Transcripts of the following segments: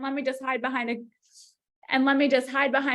let me just hide behind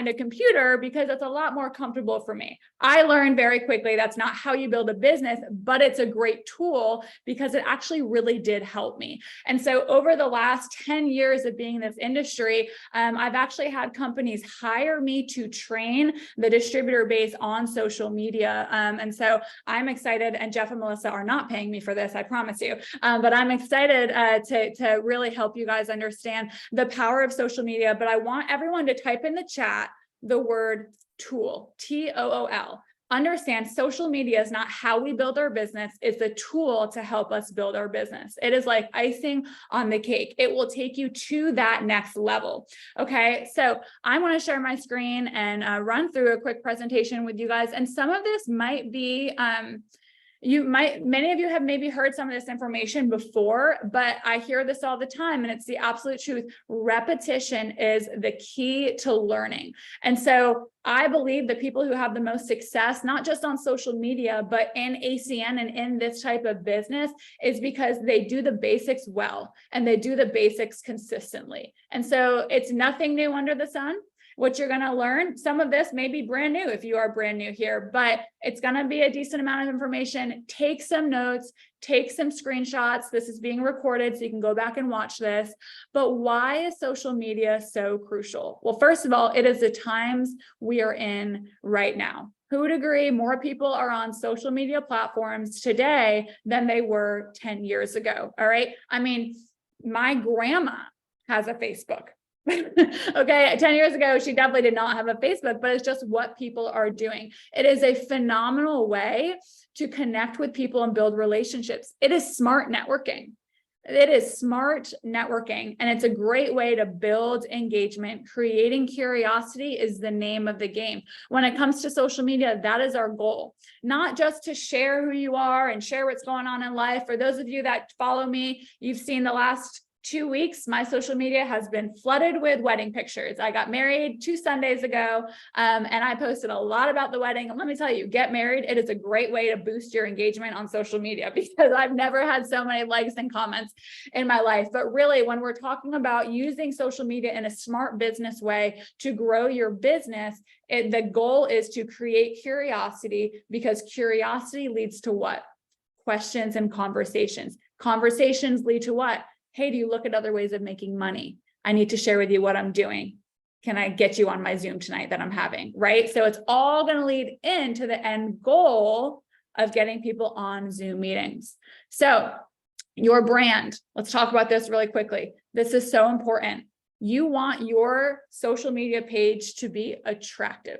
a computer because it's a lot more comfortable for me. I learned very quickly that's not how you build a business, but it's a great tool because it actually really did help me. And so over the last 10 years of being in this industry, I've actually had companies hire me to train the distributor base on social media. And so I'm excited, and Jeff and Melissa are not paying me for this, I promise you. But I'm excited to really help you guys understand the power of social media. But I want everyone to type in the chat the word tool, TOOL. Understand social media is not how we build our business. It's a tool to help us build our business. It is like icing on the cake. It will take you to that next level. Okay, so I'm going to share my screen and run through a quick presentation with you guys. And some of this might be, many of you have maybe heard some of this information before, but I hear this all the time, and it's the absolute truth. Repetition is the key to learning. And so I believe that people who have the most success, not just on social media, but in ACN and in this type of business, is because they do the basics well, and they do the basics consistently. And so it's nothing new under the sun. What you're going to learn, some of this may be brand new if you are brand new here, but it's going to be a decent amount of information. Take some notes, take some screenshots. This is being recorded, so you can go back and watch this. But why is social media so crucial? Well, first of all, it is the times we are in right now. Who would agree more people are on social media platforms today than they were 10 years ago? All right. I mean, my grandma has a Facebook. Okay, 10 years ago, she definitely did not have a Facebook, but it's just what people are doing. It is a phenomenal way to connect with people and build relationships. It is smart networking. It is smart networking, and it's a great way to build engagement. Creating curiosity is the name of the game. When it comes to social media, that is our goal. Not just to share who you are and share what's going on in life. For those of you that follow me, you've seen the last 2 weeks, my social media has been flooded with wedding pictures. I got married 2 Sundays ago, and I posted a lot about the wedding. And let me tell you, get married. It is a great way to boost your engagement on social media, because I've never had so many likes and comments in my life. But really, when we're talking about using social media in a smart business way to grow your business, the goal is to create curiosity, because curiosity leads to what? Questions and conversations. Conversations lead to what? Hey, do you look at other ways of making money? I need to share with you what I'm doing. Can I get you on my Zoom tonight that I'm having, right? So it's all going to lead into the end goal of getting people on Zoom meetings. So your brand, let's talk about this really quickly. This is so important. You want your social media page to be attractive.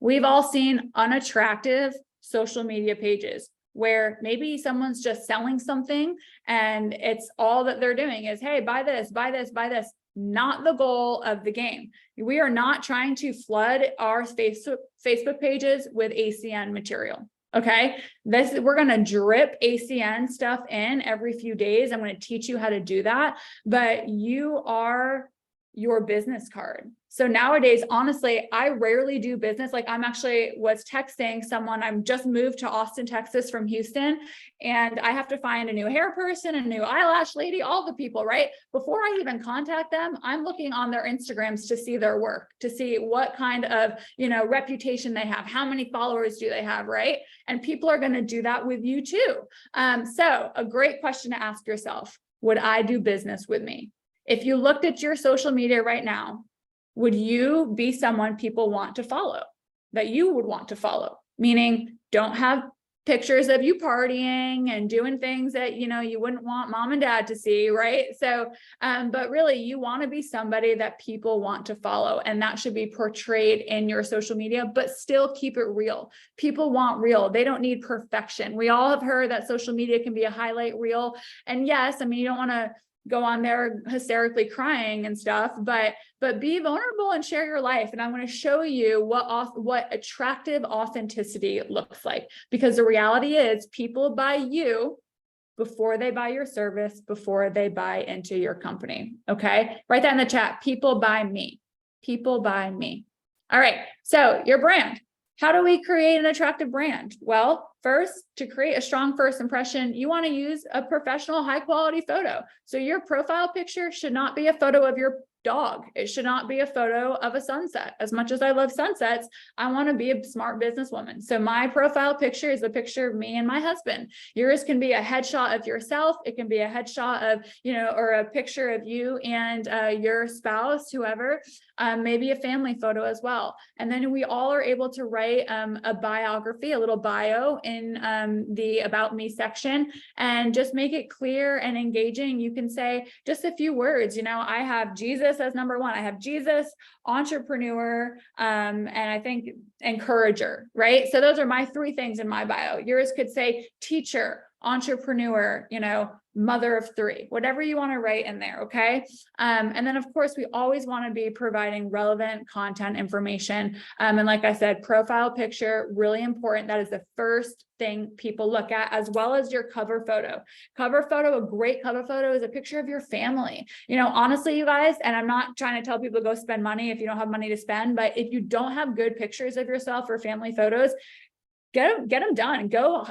We've all seen unattractive social media pages, where maybe someone's just selling something and it's all that they're doing is, hey, buy this, buy this, buy this. Not the goal of the game. We are not trying to flood our Facebook pages with ACN material. Okay. We're going to drip ACN stuff in every few days. I'm going to teach you how to do that, but you are your business card. So nowadays, honestly, I rarely do business. Like was texting someone. I'm just moved to Austin, Texas from Houston, and I have to find a new hair person, a new eyelash lady, all the people, right? Before I even contact them, I'm looking on their Instagrams to see their work, to see what kind of, reputation they have. How many followers do they have, right? And people are going to do that with you too. So a great question to ask yourself, would I do business with me? If you looked at your social media right now, would you be someone people want to follow, that you would want to follow? Meaning, don't have pictures of you partying and doing things that, you wouldn't want mom and dad to see, right? So, but really, you want to be somebody that people want to follow, and that should be portrayed in your social media, but still keep it real. People want real. They don't need perfection. We all have heard that social media can be a highlight reel. And yes, you don't want to go on there hysterically crying and stuff, but be vulnerable and share your life. And I'm going to show you what attractive authenticity looks like, because the reality is people buy you before they buy your service, before they buy into your company. Okay. Write that in the chat. People buy me. People buy me. All right. So your brand. How do we create an attractive brand? Well, first, to create a strong first impression, you want to use a professional, high quality photo. So your profile picture should not be a photo of your dog. It should not be a photo of a sunset. As much as I love sunsets, I want to be a smart businesswoman. So my profile picture is a picture of me and my husband. Yours can be a headshot of yourself. It can be a headshot of, or a picture of you and your spouse, whoever, maybe a family photo as well. And then we all are able to write a biography, a little bio in the About Me section, and just make it clear and engaging. You can say just a few words. I have Jesus as number one. I have Jesus, entrepreneur, and I think encourager, right? So those are my 3 things in my bio. Yours could say teacher, entrepreneur, mother of 3, whatever you want to write in there. Okay. And then of course we always want to be providing relevant content information. And like I said, profile picture, really important. That is the first thing people look at, as well as your cover photo. A great cover photo is a picture of your family. Honestly, you guys, and I'm not trying to tell people to go spend money if you don't have money to spend, but if you don't have good pictures of yourself or family photos, get them done. Go,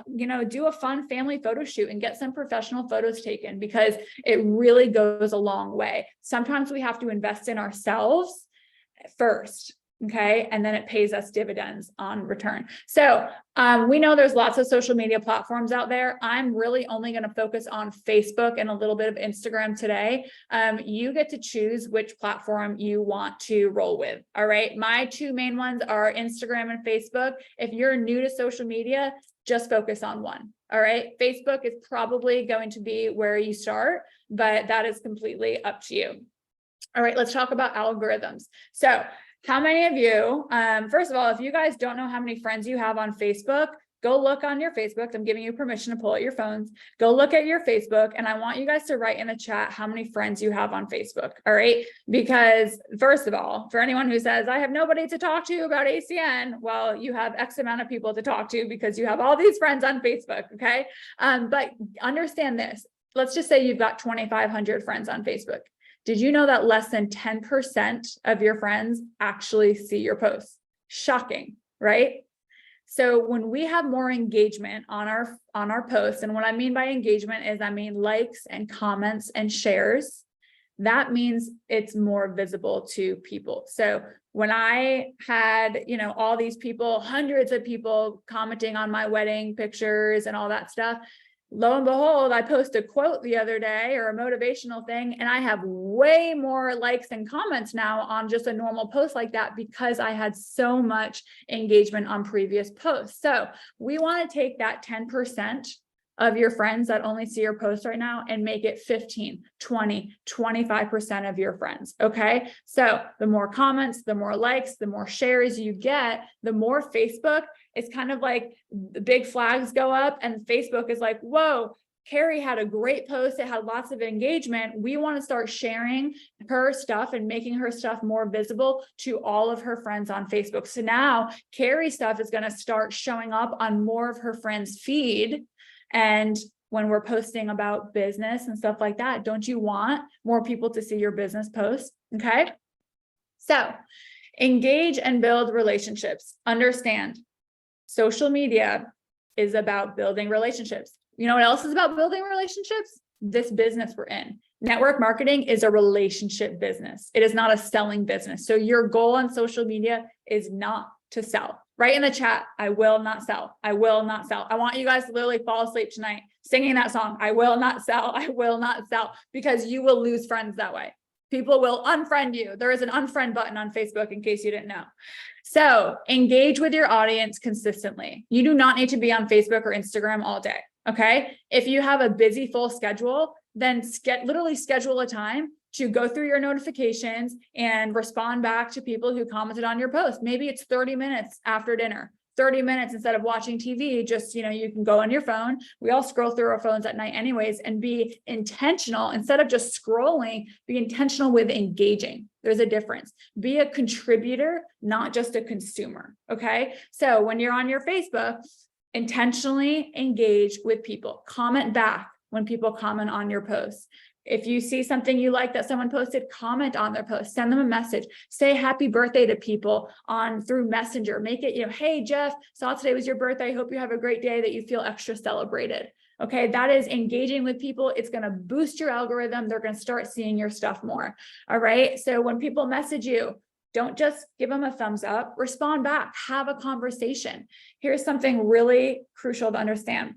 do a fun family photo shoot and get some professional photos taken, because it really goes a long way. Sometimes we have to invest in ourselves first. Okay. And then it pays us dividends on return. So we know there's lots of social media platforms out there. I'm really only going to focus on Facebook and a little bit of Instagram today. You get to choose which platform you want to roll with. All right. My 2 main ones are Instagram and Facebook. If you're new to social media, just focus on one. All right. Facebook is probably going to be where you start, but that is completely up to you. All right. Let's talk about algorithms. So how many of you, first of all, if you guys don't know how many friends you have on Facebook, go look on your Facebook. I'm giving you permission to pull out your phones. Go look at your Facebook, and I want you guys to write in the chat how many friends you have on Facebook. All right. Because first of all, for anyone who says, I have nobody to talk to about ACN, well, you have X amount of people to talk to because you have all these friends on Facebook. Okay. But understand this. Let's just say you've got 2,500 friends on Facebook. Did you know that less than 10% of your friends actually see your posts? Shocking, right? So when we have more engagement on our posts, and what I mean by engagement is I mean likes and comments and shares, that means it's more visible to people. So when I had, all these people, hundreds of people commenting on my wedding pictures and all that stuff, lo and behold, I posted a quote the other day or a motivational thing, and I have way more likes and comments now on just a normal post like that because I had so much engagement on previous posts. So we want to take that 10% of your friends that only see your posts right now and make it 15, 20, 25% of your friends. Okay. So the more comments, the more likes, the more shares you get, the more Facebook, it's kind of like the big flags go up and Facebook is like, whoa, Carrie had a great post. It had lots of engagement. We want to start sharing her stuff and making her stuff more visible to all of her friends on Facebook. So now Carrie's stuff is going to start showing up on more of her friends' feed. And when we're posting about business and stuff like that, don't you want more people to see your business posts? Okay. So engage and build relationships. Understand, social media is about building relationships. You know what else is about building relationships? This business we're in. Network marketing is a relationship business. It is not a selling business. So your goal on social media is not to sell. Write in the chat, I will not sell. I will not sell. I want you guys to literally fall asleep tonight singing that song. I will not sell. I will not sell, because you will lose friends that way. People will unfriend you. There is an unfriend button on Facebook in case you didn't know. So engage with your audience consistently. You do not need to be on Facebook or Instagram all day. Okay. If you have a busy, full schedule, then literally schedule a time to go through your notifications and respond back to people who commented on your post. Maybe it's 30 minutes after dinner, 30 minutes instead of watching TV. Just, you can go on your phone. We all scroll through our phones at night anyways, and be intentional. Instead of just scrolling, be intentional with engaging. There's a difference. Be a contributor, not just a consumer. Okay. So when you're on your Facebook, intentionally engage with people. Comment back when people comment on your posts. If you see something you like that someone posted, comment on their post, send them a message, say happy birthday to people through Messenger. Make it, hey, Jeff, saw today was your birthday. I hope you have a great day, that you feel extra celebrated. Okay, that is engaging with people. It's going to boost your algorithm. They're going to start seeing your stuff more. All right. So when people message you, don't just give them a thumbs up, respond back, have a conversation. Here's something really crucial to understand.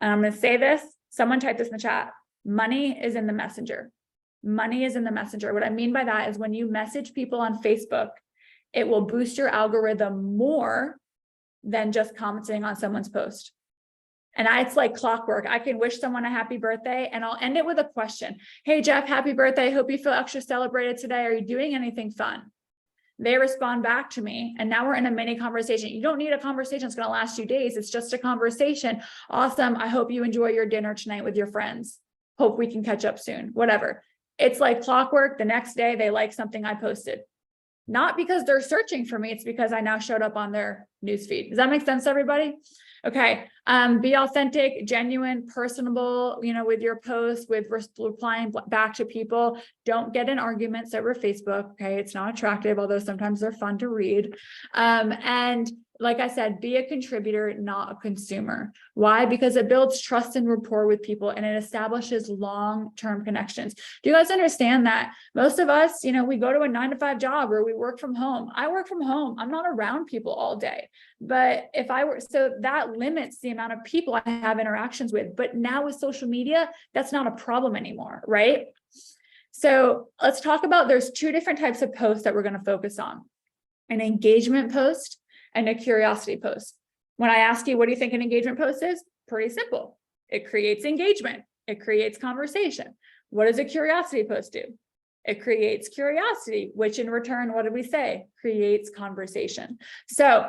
And I'm going to say this, someone type this in the chat. Money is in the messenger. Money is in the messenger. What I mean by that is when you message people on Facebook, it will boost your algorithm more than just commenting on someone's post. And it's like clockwork. I can wish someone a happy birthday and I'll end it with a question. Hey, Jeff, happy birthday. Hope you feel extra celebrated today. Are you doing anything fun? They respond back to me. And now we're in a mini conversation. You don't need a conversation that's going to last you days. It's just a conversation. Awesome. I hope you enjoy your dinner tonight with your friends. Hope we can catch up soon. Whatever. It's like clockwork. The next day they like something I posted. Not because they're searching for me. It's because I now showed up on their newsfeed. Does that make sense, everybody? Okay. Be authentic, genuine, personable, with your posts, with replying back to people. Don't get in arguments over Facebook. Okay. It's not attractive, although sometimes they're fun to read. And like I said, be a contributor, not a consumer. Why? Because it builds trust and rapport with people and it establishes long-term connections. Do you guys understand that most of us, we go to a 9-to-5 job or we work from home. I work from home. I'm not around people all day, but if I were, so that limits the amount of people I have interactions with. But now with social media, that's not a problem anymore, right? So let's talk about, there's two different types of posts that we're going to focus on: an engagement post and a curiosity post. When I ask you, what do you think an engagement post is? Pretty simple. It creates engagement. It creates conversation. What does a curiosity post do? It creates curiosity, which in return, what did we say? Creates conversation. So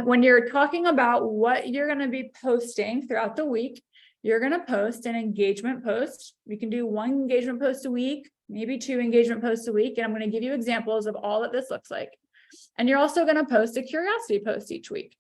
when you're talking about what you're going to be posting throughout the week, you're going to post an engagement post. We can do one engagement post a week, maybe 2 engagement posts a week. And I'm going to give you examples of all that this looks like. And you're also going to post a curiosity post each week.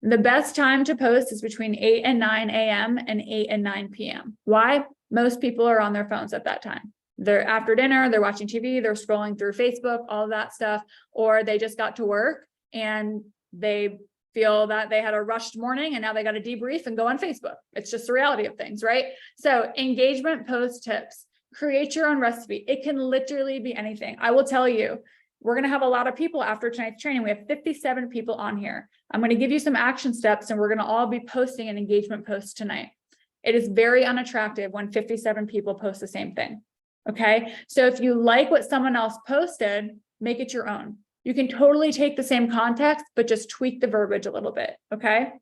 The best time to post is between 8 and 9 a.m. and 8 and 9 p.m. Why? Most people are on their phones at that time. They're after dinner, they're watching TV, they're scrolling through Facebook, all of that stuff, or they just got to work and they feel that they had a rushed morning and now they got to debrief and go on Facebook. It's just the reality of things, right? So engagement post tips, create your own recipe. It can literally be anything. I will tell you, we're going to have a lot of people after tonight's training. We have 57 people on here. I'm going to give you some action steps and we're going to all be posting an engagement post tonight. It is very unattractive when 57 people post the same thing. Okay. So if you like what someone else posted, make it your own. You can totally take the same context, but just tweak the verbiage a little bit. Okay.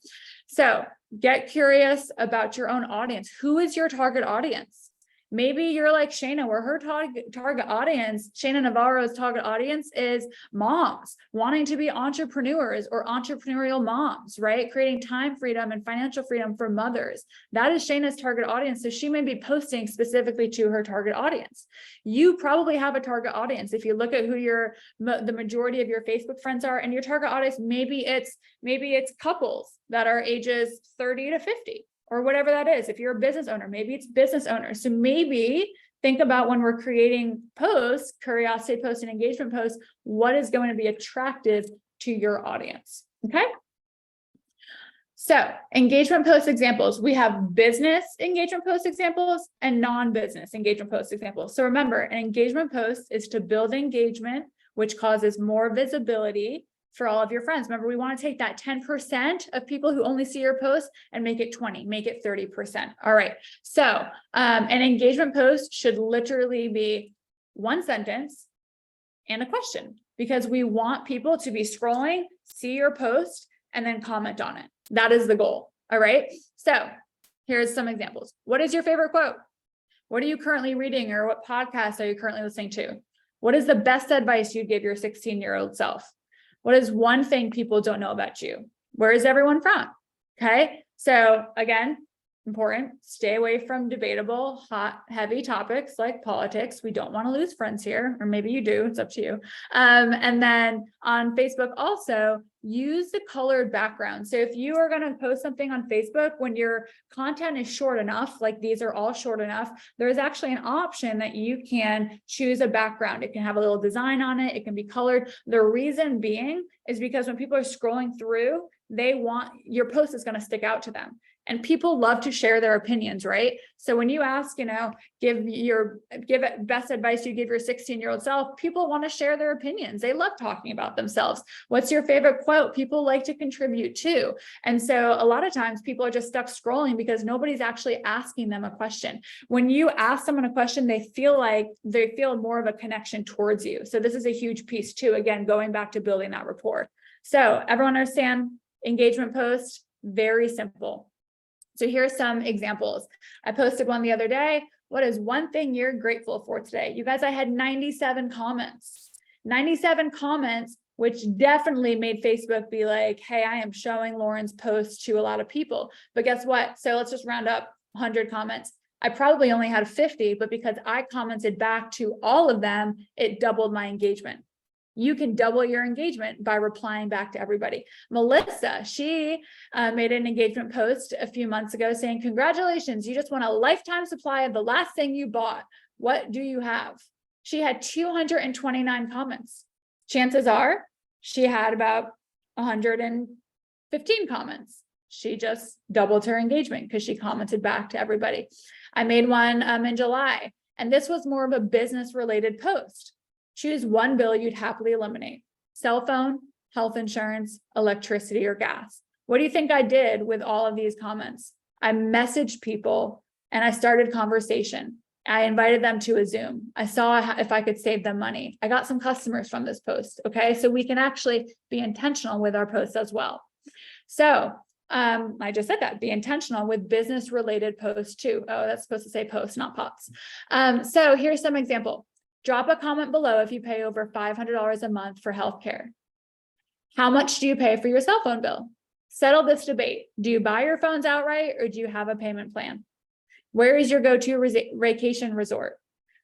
So get curious about your own audience. Who is your target audience? Maybe you're like Shayna, where her target audience, Shayna Navarro's target audience is moms wanting to be entrepreneurs or entrepreneurial moms, right? Creating time freedom and financial freedom for mothers. That is Shayna's target audience. So she may be posting specifically to her target audience. You probably have a target audience. If you look at who the majority of your Facebook friends are, and your target audience, maybe it's couples that are ages 30 to 50. Or whatever that is. If you're a business owner, maybe it's business owners. So maybe think about when we're creating posts, curiosity posts and engagement posts, what is going to be attractive to your audience, okay? So engagement post examples, we have business engagement post examples and non-business engagement post examples. So remember, an engagement post is to build engagement, which causes more visibility for all of your friends. Remember, we want to take that 10% of people who only see your post and make it 20, make it 30%. All right. So an engagement post should literally be one sentence and a question, because we want people to be scrolling, see your post, and then comment on it. That is the goal. All right. So here's some examples. What is your favorite quote? What are you currently reading, or what podcast are you currently listening to? What is the best advice you'd give your 16-year-old self? What is one thing people don't know about you? Where is everyone from? Okay. So again, important, stay away from debatable, hot, heavy topics like politics. We don't want to lose friends here, or maybe you do, it's up to you. And then on Facebook also, use the colored background. So if you are going to post something on Facebook, when your content is short enough, like these are all short enough, there's actually an option that you can choose a background. It can have a little design on it. It can be colored. The reason being is because when people are scrolling through, they want your post is going to stick out to them. And people love to share their opinions, right? So when you ask, give it best advice you give your 16-year-old self, people want to share their opinions. They love talking about themselves. What's your favorite quote? People like to contribute too. And so a lot of times people are just stuck scrolling because nobody's actually asking them a question. When you ask someone a question, they feel more of a connection towards you. So this is a huge piece too. Again, going back to building that rapport. So everyone understand engagement post? Very simple. So here's some examples. I posted one the other day. What is one thing you're grateful for today? You guys, I had 97 comments. 97 comments, which definitely made Facebook be like, hey, I am showing Lauren's post to a lot of people. But guess what? So let's just round up 100 comments. I probably only had 50, but because I commented back to all of them, it doubled my engagement. You can double your engagement by replying back to everybody. Melissa, she made an engagement post a few months ago saying, congratulations, you just won a lifetime supply of the last thing you bought. What do you have? She had 229 comments. Chances are she had about 115 comments. She just doubled her engagement because she commented back to everybody. I made one in July, and this was more of a business related post. Choose one bill you'd happily eliminate: cell phone, health insurance, electricity, or gas. What do you think I did with all of these comments? I messaged people and I started conversation. I invited them to a Zoom. I saw if I could save them money. I got some customers from this post. Okay, so we can actually be intentional with our posts as well. So I just said that, be intentional with business related posts too. Oh, that's supposed to say posts, not pots. So here's some example. Drop a comment below if you pay over $500 a month for healthcare. How much do you pay for your cell phone bill? Settle this debate. Do you buy your phones outright or do you have a payment plan? Where is your go-to vacation resort?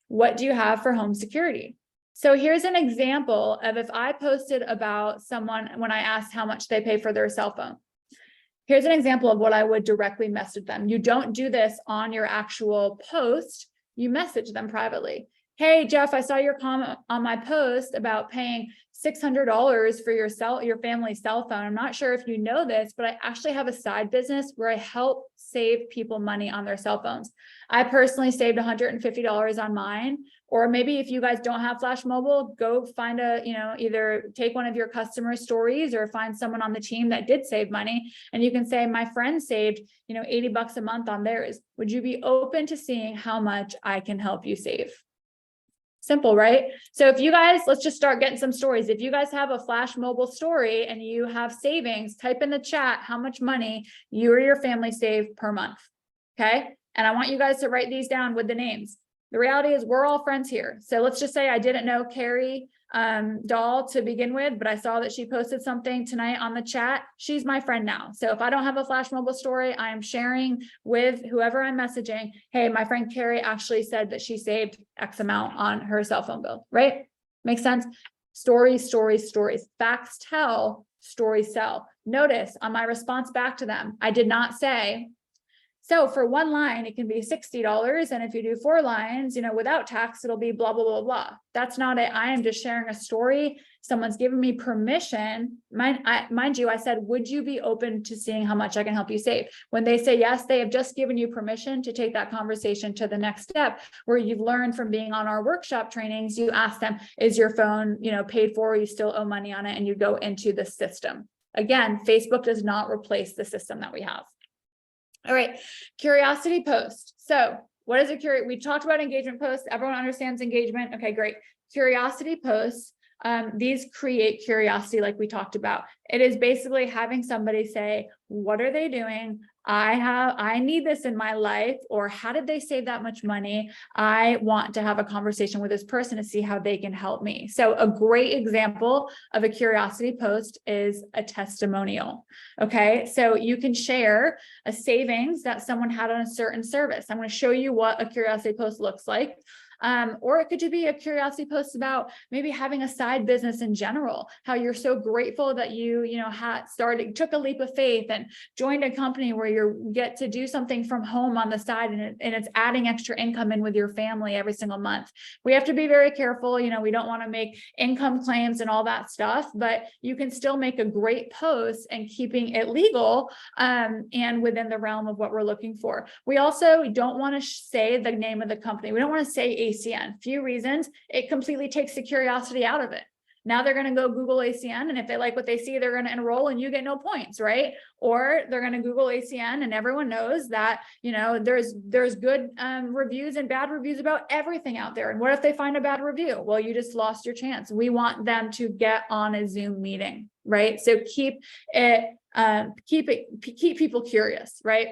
What do you have for home security? So here's an example of if I posted about someone when I asked how much they pay for their cell phone. Here's an example of what I would directly message them. You don't do this on your actual post. You message them privately. Hey, Jeff, I saw your comment on my post about paying $600 for your family's cell phone. I'm not sure if you know this, but I actually have a side business where I help save people money on their cell phones. I personally saved $150 on mine, or maybe if you guys don't have Flash Mobile, go find either take one of your customer stories or find someone on the team that did save money. And you can say, my friend saved, $80 a month on theirs. Would you be open to seeing how much I can help you save? Simple, right? So if you guys, let's just start getting some stories. If you guys have a Flash Mobile story and you have savings, type in the chat how much money you or your family save per month. Okay. And I want you guys to write these down with the names. The reality is we're all friends here. So let's just say I didn't know Carrie Dahl to begin with, but I saw that she posted something tonight on the chat. She's my friend now. So if I don't have a Flash Mobile story, I am sharing with whoever I'm messaging, hey, my friend Carrie actually said that she saved X amount on her cell phone bill, right? Makes sense? Stories, stories, stories. Facts tell, stories sell. Notice on my response back to them, I did not say, so for one line, it can be $60. And if you do 4 lines, without tax, it'll be blah, blah, blah, blah. That's not it. I am just sharing a story. Someone's given me permission. Mind you, I said, would you be open to seeing how much I can help you save? When they say yes, they have just given you permission to take that conversation to the next step, where you've learned from being on our workshop trainings. You ask them, is your phone, paid for? You still owe money on it, and you go into the system. Again, Facebook does not replace the system that we have. All right, curiosity post. So what is a curiosity? We talked about engagement posts. Everyone understands engagement. Okay, great. Curiosity posts. These create curiosity like we talked about. It is basically having somebody say, what are they doing? I need this in my life, or how did they save that much money? I want to have a conversation with this person to see how they can help me. So a great example of a curiosity post is a testimonial. Okay, so you can share a savings that someone had on a certain service. I'm going to show you what a curiosity post looks like. Or it could just be a curiosity post about maybe having a side business in general, how you're so grateful that you took a leap of faith and joined a company where you get to do something from home on the side, and it's adding extra income in with your family every single month. We have to be very careful. We don't want to make income claims and all that stuff, but you can still make a great post and keeping it legal and within the realm of what we're looking for. We also don't want to say the name of the company. We don't want to say ACN. Few reasons. It completely takes the curiosity out of it. Now they're going to go Google ACN, and if they like what they see, they're going to enroll and you get no points, right? Or they're going to Google ACN, and everyone knows that, there's good reviews and bad reviews about everything out there. And what if they find a bad review? Well, you just lost your chance. We want them to get on a Zoom meeting, right? So keep people curious, right?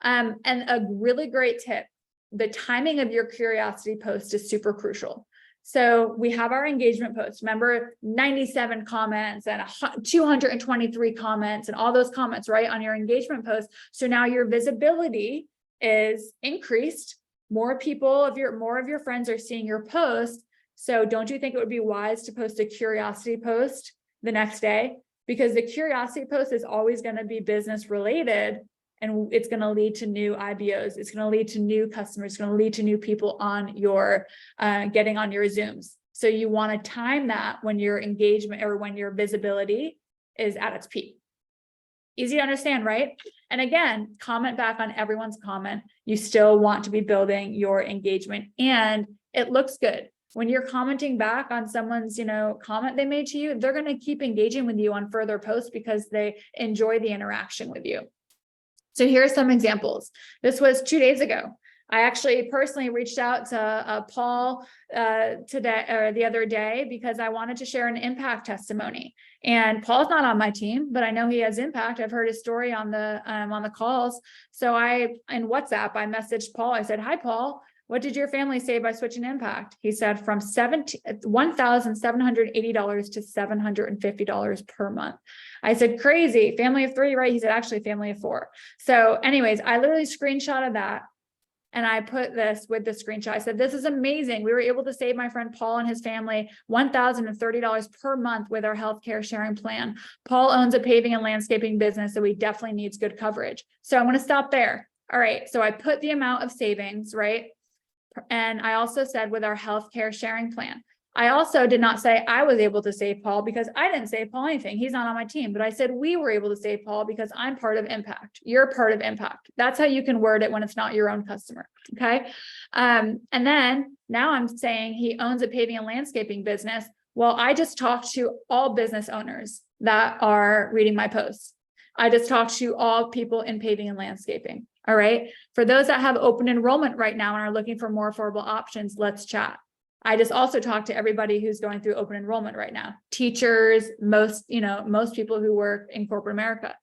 And a really great tip, the timing of your curiosity post is super crucial. So we have our engagement posts. Remember, 97 comments and 223 comments and all those comments, right, on your engagement post. So now your visibility is increased. More of your friends are seeing your post. So don't you think it would be wise to post a curiosity post the next day? Because the curiosity post is always going to be business related. And it's going to lead to new IBOs. It's going to lead to new customers. It's going to lead to new people on your getting on your Zooms. So you want to time that when your engagement or when your visibility is at its peak. Easy to understand, right? And again, comment back on everyone's comment. You still want to be building your engagement, and it looks good. When you're commenting back on someone's, comment they made to you, they're going to keep engaging with you on further posts because they enjoy the interaction with you. So here are some examples. This was 2 days ago. I actually personally reached out to Paul the other day because I wanted to share an impact testimony. And Paul's not on my team, but I know he has impact. I've heard his story on the calls. So in WhatsApp, I messaged Paul. I said, "Hi, Paul. What did your family say by switching to impact?" He said from $1,780 to $750 per month. I said, "Crazy, family of 3, right?" He said, "Actually, family of 4. So anyways, I literally screenshotted that. And I put this with the screenshot. I said, "This is amazing. We were able to save my friend Paul and his family $1,030 per month with our healthcare sharing plan. Paul owns a paving and landscaping business, so he definitely needs good coverage." So I'm going to stop there. All right. So I put the amount of savings, right? And I also said with our healthcare sharing plan. I also did not say I was able to save Paul because I didn't save Paul anything. He's not on my team, but I said we were able to save Paul because I'm part of impact. You're part of impact. That's how you can word it when it's not your own customer. Okay. And then now I'm saying he owns a paving and landscaping business. Well, I just talked to all business owners that are reading my posts. I just talked to all people in paving and landscaping. All right. For those that have open enrollment right now and are looking for more affordable options, let's chat. I just also talked to everybody who's going through open enrollment right now. Teachers, most people who work in corporate America.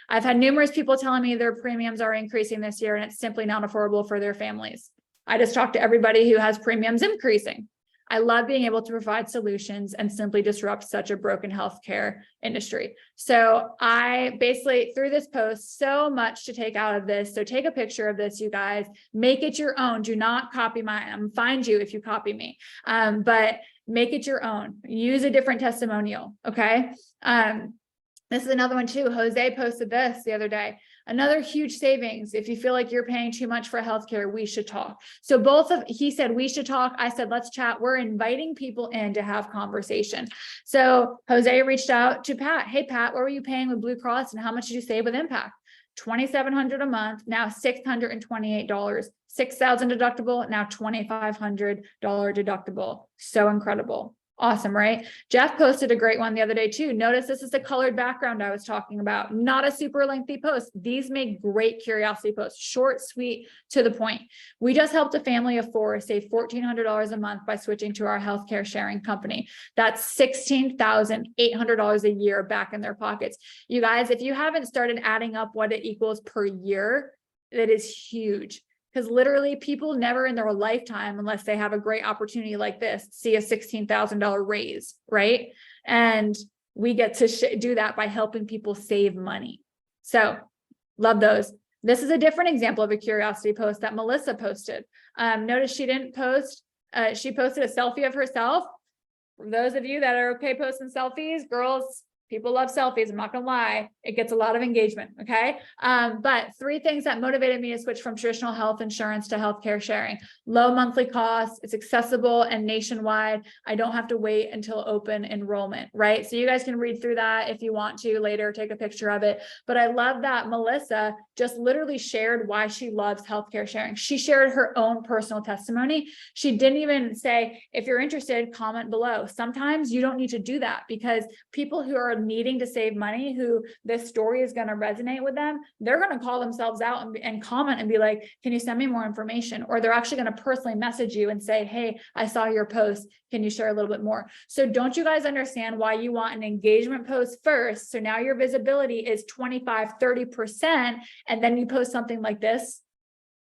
I've had numerous people telling me their premiums are increasing this year and it's simply not affordable for their families. I just talked to everybody who has premiums increasing. I love being able to provide solutions and simply disrupt such a broken healthcare industry. So I basically threw this post so much to take out of this. So take a picture of this, you guys, make it your own. Do not copy mine. I'm gonna find you if you copy me, but make it your own. Use a different testimonial. Okay. This is another one too. Jose posted this the other day. Another huge savings. If you feel like you're paying too much for healthcare, we should talk. So he said, we should talk. I said, let's chat. We're inviting people in to have conversation. So Jose reached out to Pat. "Hey, Pat, what were you paying with Blue Cross and how much did you save with Impact?" $2,700 a month, now $628, $6,000 deductible, now $2,500 deductible. So incredible. Awesome, right? Jeff posted a great one the other day too. Notice this is the colored background I was talking about, not a super lengthy post. These make great curiosity posts, short, sweet, to the point. We just helped a family of 4 save $1,400 a month by switching to our healthcare sharing company. That's $16,800 a year back in their pockets. You guys, if you haven't started adding up what it equals per year, that is huge. Because literally people never in their lifetime, unless they have a great opportunity like this, see a $16,000 raise, right? And we get to do that by helping people save money. So love those. This is a different example of a curiosity post that Melissa posted. Notice she didn't post She posted a selfie of herself. For those of you that are okay posting selfies, girls, people love selfies. I'm not gonna lie, it gets a lot of engagement. Okay. But 3 things that motivated me to switch from traditional health insurance to healthcare sharing: low monthly costs, it's accessible and nationwide. I don't have to wait until open enrollment, right? So you guys can read through that if you want to later, take a picture of it. But I love that Melissa just literally shared why she loves healthcare sharing. She shared her own personal testimony. She didn't even say, if you're interested, comment below. Sometimes you don't need to do that, because people who are needing to save money, who this story is going to resonate with them, they're going to call themselves out and comment and be like, can you send me more information? Or they're actually going to personally message you and say, hey, I saw your post. Can you share a little bit more? So don't you guys understand why you want an engagement post first? So now your visibility is 25, 30%, and then you post something like this,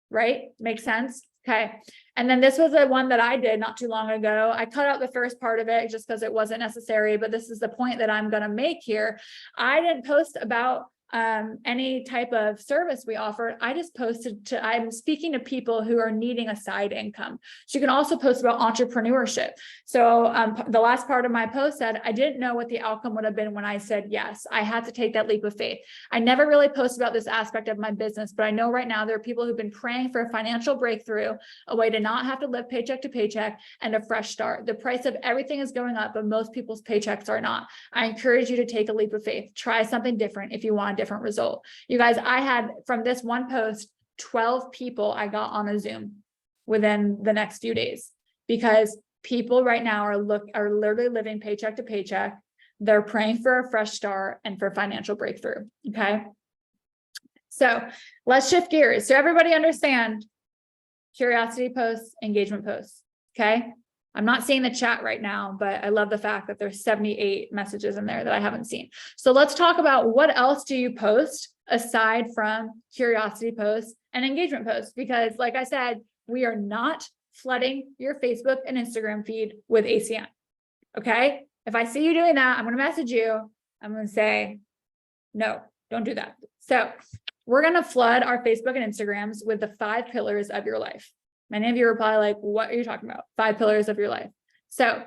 right? Makes sense? Okay. And then this was the one that I did not too long ago. I cut out the first part of it just because it wasn't necessary, but this is the point that I'm going to make here. I didn't post about any type of service we offered. I just posted to, I'm speaking to people who are needing a side income. So you can also post about entrepreneurship. So the last part of my post said, I didn't know what the outcome would have been when I said yes. I had to take that leap of faith. I never really post about this aspect of my business, but I know right now there are people who've been praying for a financial breakthrough, a way to not have to live paycheck to paycheck, and a fresh start. The price of everything is going up, but most people's paychecks are not. I encourage you to take a leap of faith. Try something different if you want a different result. You guys, I had from this one post, 12 people I got on a Zoom within the next few days, because people right now are literally living paycheck to paycheck. They're praying for a fresh start and for financial breakthrough. Okay. So let's shift gears. So everybody understand curiosity posts, engagement posts. Okay. I'm not seeing the chat right now, but I love the fact that there's 78 messages in there that I haven't seen. So let's talk about what else do you post aside from curiosity posts and engagement posts? Because like I said, we are not flooding your Facebook and Instagram feed with ACN. Okay. If I see you doing that, I'm going to message you. I'm going to say, no, don't do that. So we're going to flood our Facebook and Instagrams with the 5 pillars of your life. Many of you are probably like, what are you talking about? 5 pillars of your life. So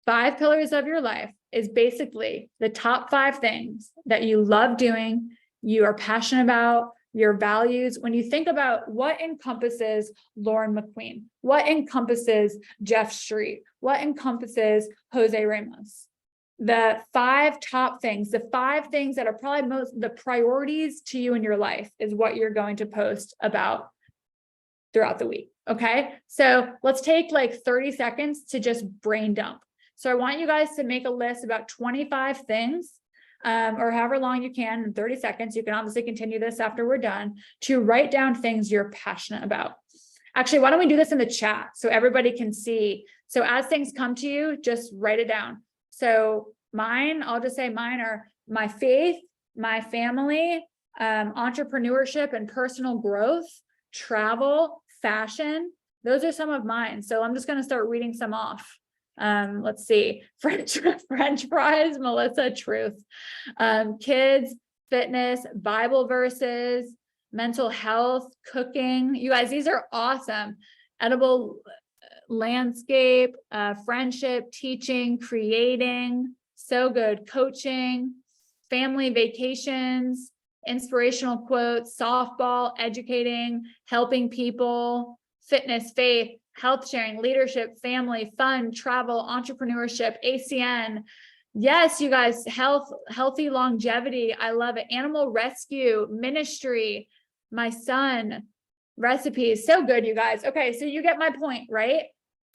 5 pillars of your life is basically the top 5 things that you love doing, you are passionate about, your values. When you think about what encompasses Lauren McQueen, what encompasses Jeff Street, what encompasses Jose Ramos, the 5 top things, the 5 things that are probably the priorities to you in your life is what you're going to post about throughout the week. Okay. So let's take like 30 seconds to just brain dump. So I want you guys to make a list about 25 things, or however long you can in 30 seconds. You can obviously continue this after we're done, to write down things you're passionate about. Actually, why don't we do this in the chat so everybody can see? So as things come to you, just write it down. So mine, I'll just say mine are my faith, my family, entrepreneurship and personal growth, travel, fashion. Those are some of mine. So I'm just going to start reading some off. Let's see. French fries, Melissa, truth. Kids, fitness, Bible verses, mental health, cooking. You guys, these are awesome. Edible landscape, friendship, teaching, creating. So good. Coaching, family vacations, inspirational quotes, softball, educating, helping people, fitness, faith, health sharing, leadership, family, fun, travel, entrepreneurship, ACN. Yes, you guys, healthy longevity. I love it. Animal rescue, ministry, my son, recipes. So good, you guys. Okay, so you get my point, right?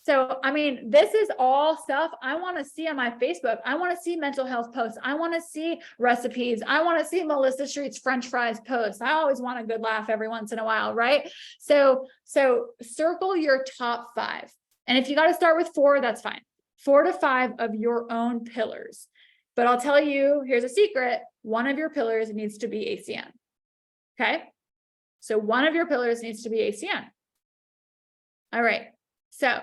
So, I mean, this is all stuff I want to see on my Facebook. I want to see mental health posts. I want to see recipes. I want to see Melissa Street's French fries posts. I always want a good laugh every once in a while, right? So circle your top 5. And if you got to start with 4, that's fine. 4 to 5 of your own pillars. But I'll tell you, here's a secret. One of your pillars needs to be ACN. Okay? So one of your pillars needs to be ACN. All right. So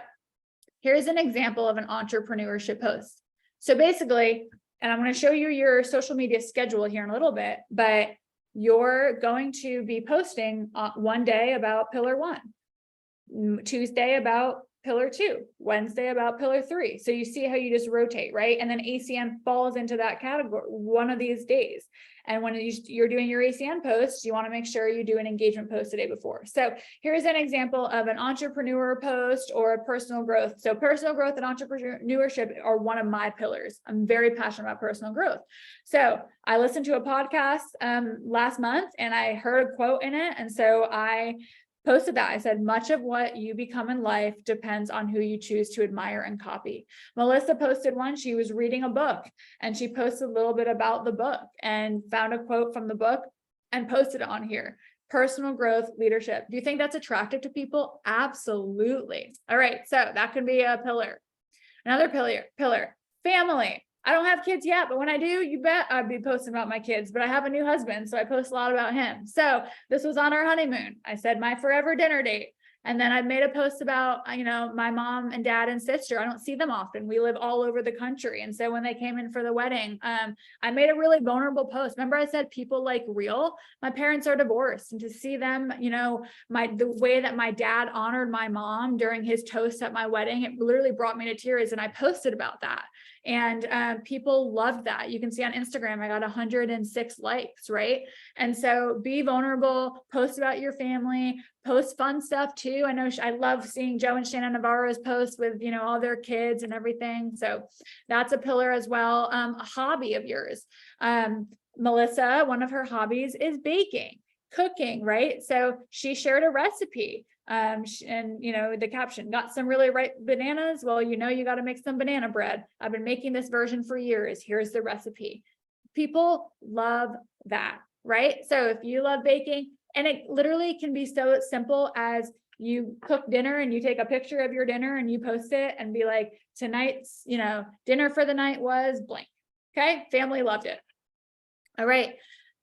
here's an example of an entrepreneurship post. So basically, and I'm going to show you your social media schedule here in a little bit, but you're going to be posting one day about pillar 1, Tuesday about pillar 2, Wednesday about pillar 3. So you see how you just rotate, right? And then ACN falls into that category one of these days. And when you're doing your ACN post, you want to make sure you do an engagement post the day before. So here's an example of an entrepreneur post or a personal growth. So personal growth and entrepreneurship are one of my pillars. I'm very passionate about personal growth. So I listened to a podcast last month and I heard a quote in it. And so I posted that. I said, much of what you become in life depends on who you choose to admire and copy. Melissa posted one. She was reading a book and she posted a little bit about the book and found a quote from the book and posted it on here. Personal growth, leadership. Do you think that's attractive to people? Absolutely. All right. So that could be a pillar. Another pillar, family. I don't have kids yet, but when I do, you bet I'd be posting about my kids, but I have a new husband, so I post a lot about him. So this was on our honeymoon. I said my forever dinner date. And then I made a post about, my mom and dad and sister. I don't see them often. We live all over the country. And so when they came in for the wedding, I made a really vulnerable post. Remember I said people like real? My parents are divorced, and to see them, the way that my dad honored my mom during his toast at my wedding, it literally brought me to tears. And I posted about that. And people loved that. You can see on Instagram, I got 106 likes, right? And so be vulnerable, post about your family, post fun stuff too. I know I love seeing Joe and Shannon Navarro's posts with, all their kids and everything. So that's a pillar as well. A hobby of yours. Melissa, one of her hobbies is baking, cooking, right? So she shared a recipe. And the caption, got some really ripe bananas. Well, you got to make some banana bread. I've been making this version for years. Here's the recipe. People love that, right? So if you love baking, and it literally can be so simple as you cook dinner and you take a picture of your dinner and you post it and be like, tonight's, dinner for the night was blank. Okay. Family loved it. All right.